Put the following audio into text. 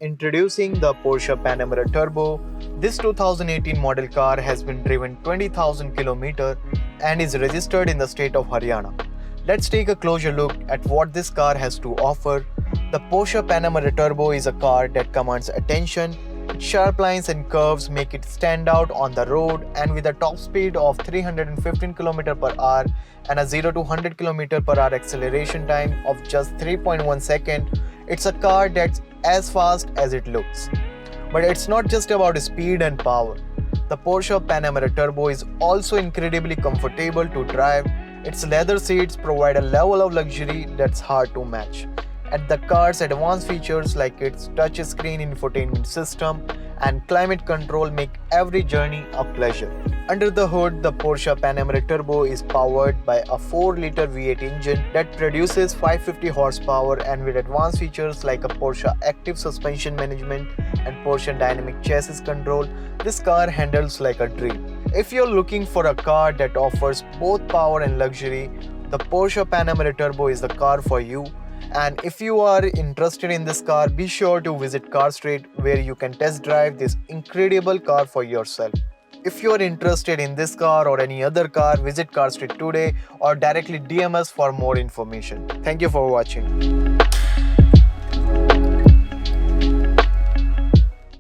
Introducing the Porsche Panamera Turbo. This 2018 model car has been driven 20,000 km and is registered in the state of Haryana. Let's take a closer look at what this car has to offer. The Porsche Panamera Turbo is a car that commands attention. Its sharp lines and curves make it stand out on the road, and with a top speed of 315 km per hour and a 0 to 100 km per hour acceleration time of just 3.1 seconds, it's a car that's as fast as it looks. But it's not just about speed and power. The Porsche Panamera Turbo is also incredibly comfortable to drive. Its leather seats provide a level of luxury that's hard to match. And the car's advanced features like its touchscreen infotainment system and climate control make every journey a pleasure. Under the hood, the Porsche Panamera Turbo is powered by a 4-liter V8 engine that produces 550 horsepower, and with advanced features like a Porsche Active Suspension Management and Porsche Dynamic Chassis Control, this car handles like a dream. If you're looking for a car that offers both power and luxury, the Porsche Panamera Turbo is the car for you. And if you are interested in this car, be sure to visit Car Street, where you can test drive this incredible car for yourself. If you are interested in this car or any other car, visit Car Street today or directly DM us for more information. Thank you for watching.